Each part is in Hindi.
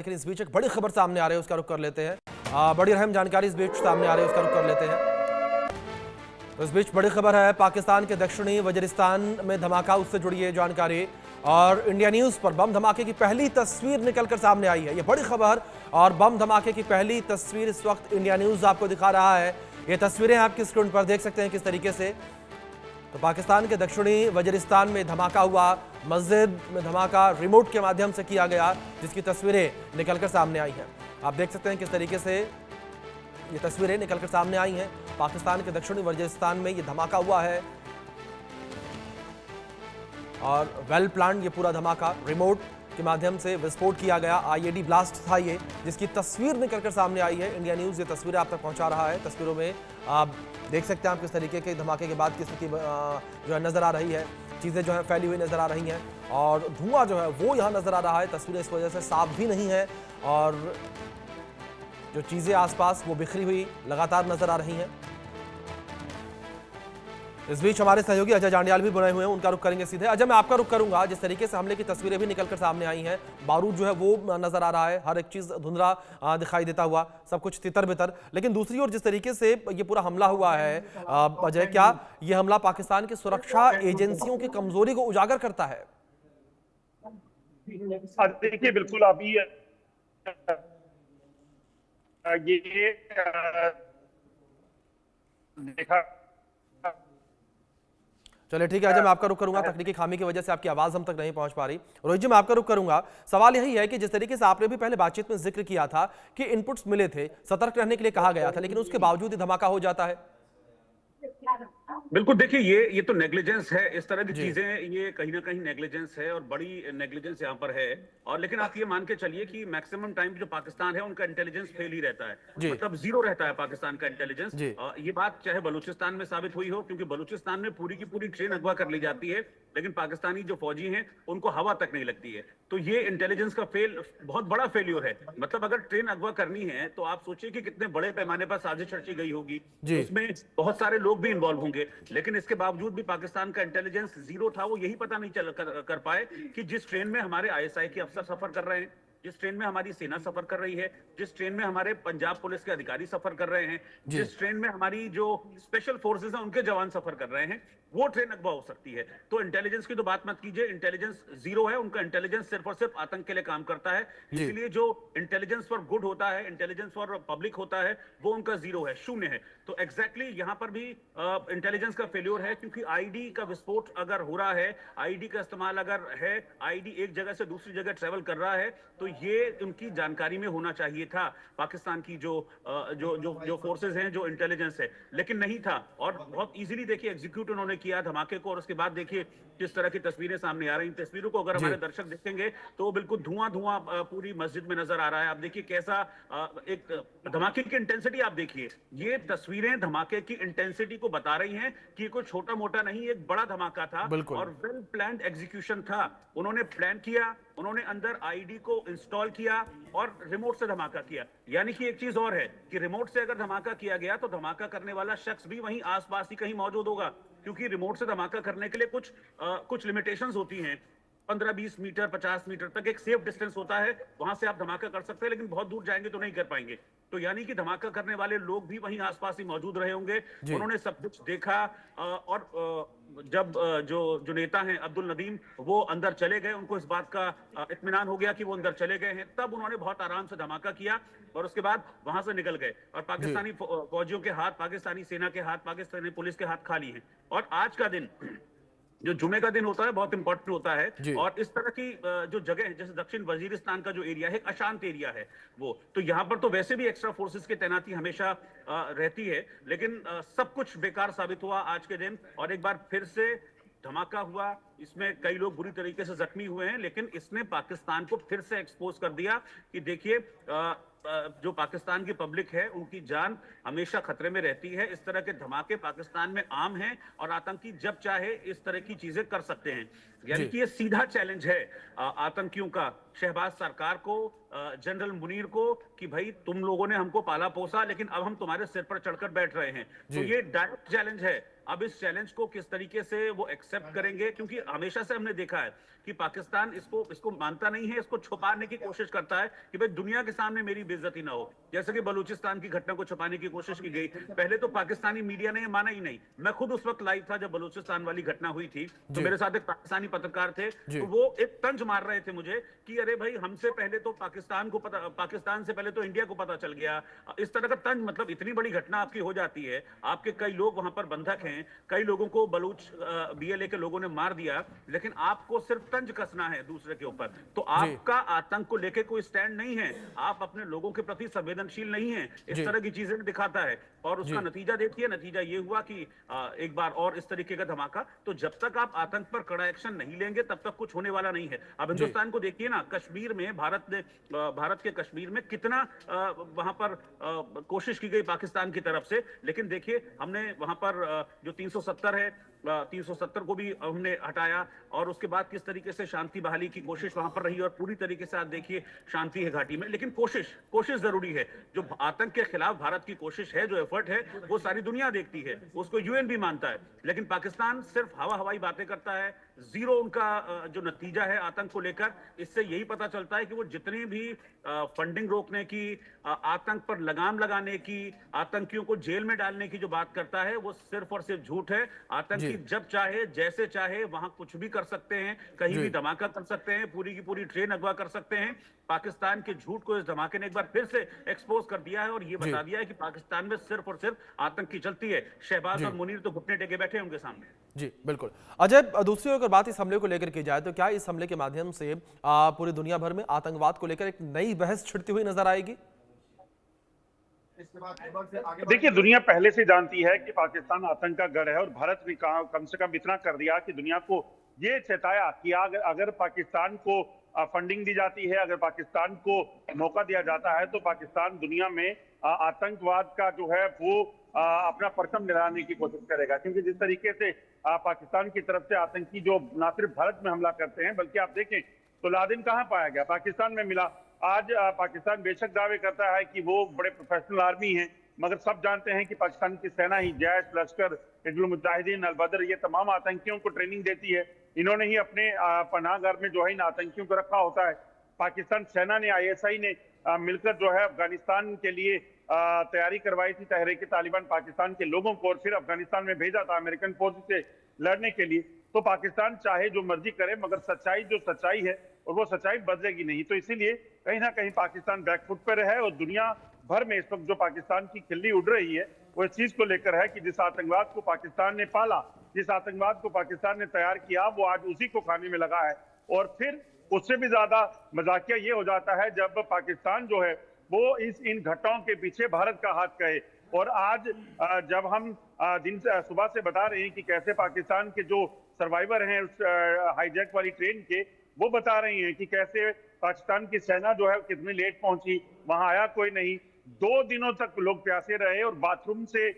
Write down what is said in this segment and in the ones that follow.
लेकिन इस बीच एक बड़ी खबर सामने आ रही है, उसका रुख कर लेते हैं। बड़ी अहम जानकारी इस बीच सामने आ रही है, उसका रुख कर लेते हैं। तो इस बीच बड़ी खबर है, पाकिस्तान के दक्षिणी वजीरिस्तान में धमाका, उससे जुड़ी है जानकारी। और इंडिया न्यूज पर बम धमाके की पहली तस्वीर निकलकर सामने आई है, ये बड़ी खबर। और बम धमाके की पहली तस्वीर इस वक्त इंडिया न्यूज आपको दिखा रहा है। ये तस्वीरें आपकी स्क्रीन पर देख सकते हैं किस तरीके से। तो पाकिस्तान के दक्षिणी वजीरिस्तान में धमाका हुआ, मस्जिद में धमाका रिमोट के माध्यम से किया गया, जिसकी तस्वीरें निकलकर सामने आई हैं। आप देख सकते हैं किस तरीके से ये तस्वीरें निकलकर सामने आई हैं। पाकिस्तान के दक्षिणी वजीरिस्तान में ये धमाका हुआ है और वेल प्लान ये पूरा धमाका रिमोट के माध्यम से विस्फोट किया गया। आईईडी ब्लास्ट था ये, जिसकी तस्वीर निकलकर सामने आई है। इंडिया न्यूज ये तस्वीरें आप तक पहुंचा रहा है। तस्वीरों में आप देख सकते हैं आप किस तरीके के धमाके के बाद की स्थिति जो है नजर आ रही है। चीजें जो है फैली हुई नजर आ रही हैं और धुआं जो है वो यहाँ नजर आ रहा है। तस्वीरें इस वजह से साफ भी नहीं है और जो चीजें आसपास वो बिखरी हुई लगातार नजर आ रही हैं। इस बीच हमारे सहयोगी अजय जांडियाल भी बने हुए हैं, उनका रुख करेंगे सीधे। अजय, मैं आपका रुख करूंगा। जिस तरीके से हमले की तस्वीरें भी निकलकर सामने आई हैं, बारूद जो है वो नजर आ रहा है, हर एक चीज धुंधला दिखाई देता हुआ, सब कुछ तितर बितर। लेकिन दूसरी ओर जिस तरीके से ये पूरा हमला हुआ है, अजय, क्या ये हमला पाकिस्तान की सुरक्षा एजेंसियों की कमजोरी को उजागर करता है? देखिए, बिल्कुल अभी ये देखा। चलिए ठीक है अजय, मैं आपका रुख करूंगा। तकनीकी खामी की वजह से आपकी आवाज हम तक नहीं पहुंच पा रही। रोहित जी, मैं आपका रुख करूंगा। सवाल यही है कि जिस तरीके से आपने भी पहले बातचीत में जिक्र किया था कि इनपुट्स मिले थे, सतर्क रहने के लिए कहा गया था, लेकिन उसके बावजूद ही धमाका हो जाता है। बिल्कुल, देखिए ये तो नेग्लिजेंस है। इस तरह की चीजें ये कहीं ना कहीं नेग्लिजेंस है और बड़ी नेग्लिजेंस यहाँ पर है। और लेकिन आप ये मान के चलिए कि मैक्सिमम टाइम जो पाकिस्तान है उनका इंटेलिजेंस फेल ही रहता है, मतलब जीरो रहता है पाकिस्तान का इंटेलिजेंस। ये बात चाहे बलूचिस्तान में साबित हुई हो, क्योंकि बलूचिस्तान में पूरी की पूरी ट्रेन अगवा कर ली जाती है, लेकिन पाकिस्तानी जो फौजी हैं उनको हवा तक नहीं लगती है। तो ये इंटेलिजेंस का बहुत बड़ा फेल्योर है। मतलब अगर ट्रेन अगवा करनी है तो आप सोचिए कि कितने बड़े पैमाने पर साजिश रची गई होगी, उसमें बहुत सारे लोग भी इन्वॉल्व होंगे। लेकिन इसके बावजूद भी पाकिस्तान का इंटेलिजेंस जीरो था। वो यही पता नहीं कर पाए कि जिस ट्रेन में हमारे आईएसआई के अफसर सफर कर रहे हैं, जिस ट्रेन में हमारी सेना सफर कर रही है, जिस ट्रेन में हमारे पंजाब पुलिस के अधिकारी सफर कर रहे हैं, जिस ट्रेन में हमारी जो स्पेशल फोर्सेस हैं उनके जवान सफर कर रहे हैं, वो ट्रेन अगवा हो सकती है। तो इंटेलिजेंस की तो बात मत कीजिए, इंटेलिजेंस जीरो है। उनका इंटेलिजेंस सिर्फ और सिर्फ आतंक के लिए काम करता है। इसलिए जो इंटेलिजेंस फॉर गुड होता है, इंटेलिजेंस फॉर पब्लिक होता है, वो उनका जीरो है, शून्य है। तो एग्जैक्टली यहाँ पर भी इंटेलिजेंस का फेल्योर है, क्योंकि आईडी का विस्फोट अगर हो रहा है, आईडी का इस्तेमाल अगर है, आईडी एक जगह से दूसरी जगह ट्रेवल कर रहा है, तो ये उनकी जानकारी में होना चाहिए था, पाकिस्तान की जो फोर्सेस हैं, जो इंटेलिजेंस है, लेकिन नहीं था। और बहुत इजीली देखिए एग्जीक्यूट उन्होंने किया धमाके को। और उसके बाद देखिए किस तरह की तस्वीरें सामने आ रही हैं। तस्वीरों को अगर हमारे दर्शक देखेंगे तो बिल्कुल धुआं धुआं पूरी मस्जिद में नजर आ रहा है। आप देखिए कैसा एक धमाके की इंटेंसिटी आप देखिए। ये तस्वीरें धमाके की इंटेंसिटी को बता रही हैं कि कोई छोटा मोटा नहीं, एक बड़ा धमाका था और वेल प्लान्ड एग्जीक्यूशन था। उन्होंने प्लान किया, उन्होंने अंदर आईडी को इंस्टॉल किया और रिमोट से धमाका किया। यानी कि एक चीज और है कि रिमोट से अगर धमाका किया गया तो धमाका करने वाला शख्स भी वहीं आसपास ही कहीं मौजूद होगा, क्योंकि रिमोट से धमाका करने के लिए कुछ लिमिटेशंस होती हैं। 15-20 मीटर 50 मीटर तक एक सेफ डिस्टेंस होता है, वहां से आप धमाका कर सकते हैं, लेकिन बहुत दूर जाएंगे तो नहीं कर पाएंगे। तो यानी कि धमाका करने वाले लोग भी वहीं आसपास ही मौजूद रहे होंगे। उन्होंने सब कुछ देखा और जब जो नेता हैं अब्दुल नदीम, वो अंदर चले गए, उनको इस बात का इत्मीनान हो गया कि वो अंदर चले गए हैं, तब उन्होंने बहुत आराम से धमाका किया और उसके बाद वहां से निकल गए। और पाकिस्तानी फौजियों के हाथ, पाकिस्तानी सेना के हाथ, पाकिस्तानी पुलिस के हाथ खाली हैं। और आज का दिन, जो जुमे का दिन होता है, बहुत इंपॉर्टेंट होता है। और इस तरह की जो जगह है, जैसे दक्षिण वजीरिस्तान का जो एरिया है, अशांत एरिया है वो, तो यहाँ पर तो वैसे भी एक्स्ट्रा फोर्सेस की तैनाती हमेशा रहती है, लेकिन सब कुछ बेकार साबित हुआ आज के दिन। और एक बार फिर से धमाका हुआ, इसमें कई लोग बुरी तरीके से जख्मी हुए हैं, लेकिन इसने पाकिस्तान को फिर से एक्सपोज कर दिया कि देखिए जो पाकिस्तान की पब्लिक है उनकी जान हमेशा खतरे में रहती है। इस तरह के धमाके पाकिस्तान में आम हैं और आतंकी जब चाहे इस तरह की चीजें कर सकते हैं। यानी कि ये सीधा चैलेंज है आतंकियों का शहबाज सरकार को, जनरल मुनीर को, कि भाई तुम लोगों ने हमको पाला पोसा, लेकिन अब हम तुम्हारे सिर पर चढ़कर बैठ रहे हैं। तो ये डायरेक्ट चैलेंज है। अब इस चैलेंज को किस तरीके से वो एक्सेप्ट करेंगे, क्योंकि हमेशा से हमने देखा है कि पाकिस्तान इसको मानता नहीं है, इसको छुपाने की कोशिश करता है कि भाई दुनिया के सामने मेरी बेइज्जती ना हो। जैसे कि बलूचिस्तान की घटना को छुपाने की कोशिश की गई, पहले तो पाकिस्तानी मीडिया ने माना ही नहीं। मैं खुद उस वक्त लाइव था जब बलूचिस्तान वाली घटना हुई थी, तो मेरे साथ एक पाकिस्तानी पत्रकार थे, तो वो एक तंज मार रहे थे मुझे कि अरे भाई हमसे पहले तो पाकिस्तान से पहले तो इंडिया को पता चल गया। इस तरह का तंज, मतलब इतनी बड़ी घटना आपकी हो जाती है, आपके कई लोग वहां पर बंधक हैं, कई लोगों को बलूच बीएलए के लोगों ने मार दिया, लेकिन आपको सिर्फ तंज कसना है दूसरे के ऊपर। तो आपका आतंक को लेकर कोई स्टैंड नहीं है, आप अपने लोगों के प्रति संवेदनशील नहीं है, इस तरह की चीजें दिखाता है। और उसका नतीजा देखिए, नतीजा ये हुआ कि एक बार और इस तरीके का धमाका। तो जब तक आप आतंक पर कड़ा एक्शन नहीं लेंगे तब तक कुछ होने वाला नहीं है। अब हिंदुस्तान को देखिए ना, कश्मीर में भारत के कश्मीर में कितना वहां पर कोशिश की गई पाकिस्तान की तरफ से, लेकिन देखिए हमने वहां पर जो 370 है, 370 को भी हमने हटाया, और उसके बाद किस तरीके से शांति बहाली की कोशिश वहां पर रही, और पूरी तरीके से आप देखिए शांति है घाटी में। लेकिन कोशिश जरूरी है। जो आतंक के खिलाफ भारत की कोशिश है, जो एफर्ट है, वो सारी दुनिया देखती है, उसको यूएन भी मानता है। लेकिन पाकिस्तान सिर्फ हवाई बातें करता है, जीरो उनका जो नतीजा है आतंक को लेकर। इससे यही पता चलता है कि वो जितनी भी फंडिंग रोकने की, आतंक पर लगाम लगाने की, आतंकियों को जेल में डालने की जो बात करता है, वो सिर्फ और सिर्फ झूठ है। आतंकी जब चाहे, जैसे चाहे, वहां कुछ भी कर सकते हैं, कहीं भी धमाका कर सकते हैं, पूरी की पूरी ट्रेन अगवा कर सकते हैं। पाकिस्तान के झूठ को इस धमाके ने एक बार फिर से एक्सपोज कर दिया है, और ये बता दिया है कि पाकिस्तान में सिर्फ और सिर्फ आतंक की चलती है। शहबाज और मुनीर तो घुटने टेके बैठे हैं उनके सामने। जी बिल्कुल। अजय, दूसरी अगर बात इस हमले को लेकर की जाए तो क्या इस हमले के माध्यम से पूरी दुनिया भर में आतंकवाद को लेकर एक नई बहस छिड़ती हुई नजर आएगी? देखिए, दुनिया पहले से जानती है कि पाकिस्तान आतंक का गढ़ है, और भारत भी कम से कम इतना कर दिया कि दुनिया को ये चेताया कि अगर पाकिस्तान को फंडिंग दी जाती है, अगर पाकिस्तान को मौका दिया जाता है, तो पाकिस्तान दुनिया में आतंकवाद का जो है वो अपना परचम लहराने की कोशिश करेगा। क्योंकि जिस तरीके से पाकिस्तान की तरफ से आतंकी जो न सिर्फ भारत में हमला करते हैं, बल्कि आप देखें तो लादेन कहाँ पाया गया? पाकिस्तान में मिला। आज पाकिस्तान बेशक दावे करता है कि वो बड़े प्रोफेशनल आर्मी हैं, मगर सब जानते हैं कि पाकिस्तान की सेना ही, जैश, लश्कर, हिजबुल मुजाहिदीन, अल बदर, ये तमाम आतंकियों को ट्रेनिंग देती है। इन्होंने ही अपने पनाहगार में जो है इन आतंकियों को रखा होता है। पाकिस्तान सेना ने, ISI ने मिलकर जो है अफगानिस्तान के लिए तैयारी करवाई थी, तहरीक तालिबान पाकिस्तान के लोगों को, और फिर अफगानिस्तान में भेजा था अमेरिकन फोर्स से लड़ने के लिए। तो पाकिस्तान चाहे जो मर्जी करे, मगर सच्चाई जो सच्चाई है, और वो सच्चाई बदलेगी नहीं। तो इसीलिए कहीं ना कहीं पाकिस्तान बैकफुट पर है, और दुनिया भर में इस वक्त जो पाकिस्तान की खिल्ली उड़ रही है वो इस चीज को लेकर है कि जिस आतंकवाद को पाकिस्तान ने पाला, जिस आतंकवाद को पाकिस्तान ने तैयार किया, वो आज उसी को खाने में लगा है। और फिर उससे भी ज्यादा मजाकिया ये हो जाता है जब पाकिस्तान जो है वो इन घटनाओं के पीछे भारत का हाथ कहे। और आज जब हम सुबह से बता रहे हैं कि कैसे पाकिस्तान के जो सर्वाइवर हैं उस हाईजैक वाली ट्रेन के, वो बता रही हैं कि कैसे पाकिस्तान की सेना जो है कितनी लेट पहुंची, वहां आया कोई नहीं, 2 दिनों तक लोग प्यासे रहे, और बाथरूम से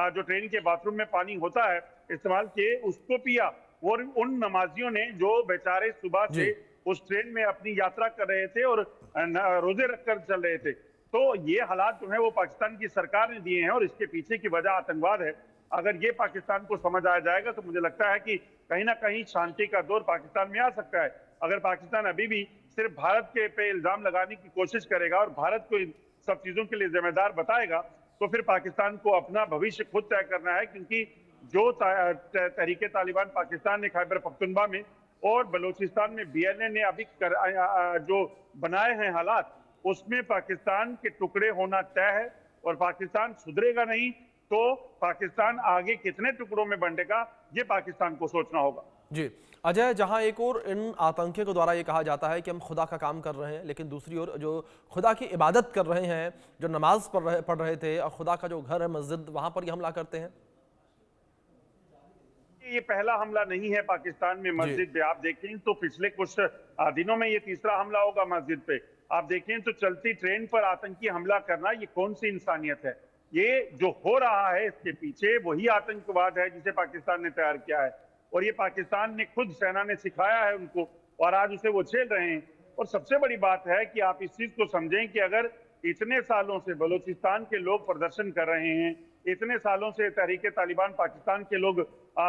जो ट्रेन के बाथरूम में पानी होता है इस्तेमाल किए, उसको पिया। और उन नमाजियों ने जो बेचारे सुबह से उस ट्रेन में अपनी यात्रा कर रहे थे और रोजे रखकर चल रहे थे। तो ये हालात जो है वो पाकिस्तान की सरकार ने दिए हैं, और इसके पीछे की वजह आतंकवाद है। अगर ये पाकिस्तान को समझ आ जाएगा तो मुझे लगता है कि कहीं ना कहीं शांति का दौर पाकिस्तान में आ सकता है। अगर पाकिस्तान अभी भी सिर्फ भारत के पे इल्जाम लगाने की कोशिश करेगा और भारत को इन सब चीजों के लिए जिम्मेदार बताएगा, तो फिर पाकिस्तान को अपना भविष्य खुद तय करना है। क्योंकि जो तहरीक तालिबान पाकिस्तान ने खैबर पख्तूनख्वा में और बलूचिस्तान में BLA ने अभी जो बनाए हैं हालात, उसमें पाकिस्तान के टुकड़े होना तय है। और पाकिस्तान सुधरेगा नहीं तो पाकिस्तान आगे कितने टुकड़ों में बंटेगा, ये पाकिस्तान को सोचना होगा। जी अजय, जहां एक और इन आतंकियों के द्वारा ये कहा जाता है कि हम खुदा का काम कर रहे हैं, लेकिन दूसरी ओर जो खुदा की इबादत कर रहे हैं, जो नमाज पढ़ रहे थे, और खुदा का जो घर है मस्जिद, वहां पर ये हमला करते हैं। ये पहला हमला नहीं है पाकिस्तान में मस्जिद पे। आप देखें तो पिछले कुछ दिनों में ये तीसरा हमला होगा मस्जिद पे। आप देखें तो चलती ट्रेन पर आतंकी हमला करना, ये कौन सी इंसानियत है? ये जो हो रहा है इसके पीछे वही आतंकवाद है जिसे पाकिस्तान ने तैयार किया है, और ये पाकिस्तान ने खुद, सेना ने सिखाया है उनको, और आज उसे वो झेल रहे हैं। और सबसे बड़ी बात है कि आप इस चीज को समझें कि अगर इतने सालों से बलूचिस्तान के लोग प्रदर्शन कर रहे हैं, इतने सालों से तहरीक तालिबान पाकिस्तान के लोग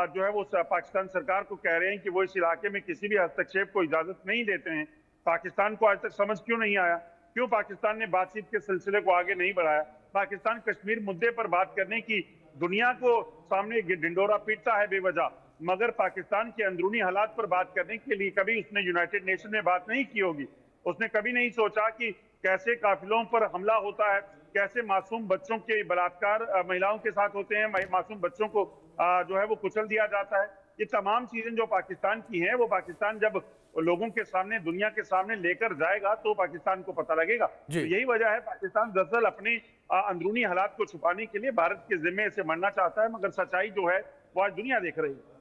जो है वो पाकिस्तान सरकार को कह रहे हैं कि वो इस इलाके में किसी भी हस्तक्षेप को इजाजत नहीं देते हैं। पाकिस्तान को आज तक समझ क्यों नहीं आया? क्यों पाकिस्तान ने बातचीत के सिलसिले को आगे नहीं बढ़ाया? पाकिस्तान कश्मीर मुद्दे पर बात करने की दुनिया को सामने ढिंडोरा पीटता है बेवजह, मगर पाकिस्तान के अंदरूनी हालात पर बात करने के लिए कभी उसने यूनाइटेड नेशन में बात नहीं की होगी। उसने कभी नहीं सोचा कि कैसे काफिलों पर हमला होता है, कैसे मासूम बच्चों के बलात्कार महिलाओं के साथ होते हैं, मासूम बच्चों को जो है वो कुचल दिया जाता है। ये तमाम चीजें जो पाकिस्तान की हैं, वो पाकिस्तान जब लोगों के सामने, दुनिया के सामने लेकर जाएगा तो पाकिस्तान को पता लगेगा। तो यही वजह है पाकिस्तान दरअसल अपने अंदरूनी हालात को छुपाने के लिए भारत के जिम्मे से मरना चाहता है, मगर सच्चाई जो है वो आज दुनिया देख रही है।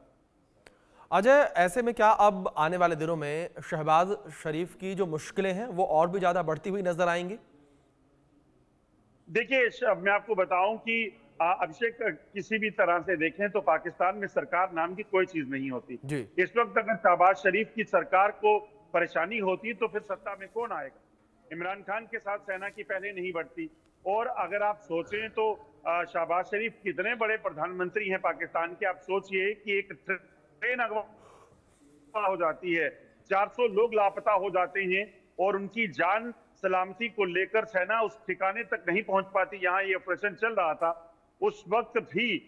अजय, ऐसे में क्या अब आने वाले दिनों में शहबाज शरीफ की जो मुश्किलें हैं वो और भी ज्यादा बढ़ती हुई नजर आएंगी? देखिए, मैं आपको बताऊं कि अभिषेक, किसी भी तरह से देखें तो पाकिस्तान में सरकार नाम की कोई चीज नहीं होती जी। इस वक्त अगर शहबाज शरीफ की सरकार को परेशानी होती तो फिर सत्ता में कौन आएगा? इमरान खान के साथ सेना की पहले नहीं बढ़ती। और अगर आप सोचें तो शहबाज शरीफ कितने बड़े प्रधानमंत्री हैं पाकिस्तान के। आप सोचिए कि एक ट्रेन अगवा हो जाती है, 400 लोग लापता हो जाते हैं और उनकी जान सलामती को लेकर सेना उस ठिकाने तक नहीं पहुंच पाती, यहाँ ये ऑपरेशन चल रहा था। उस वक्त भी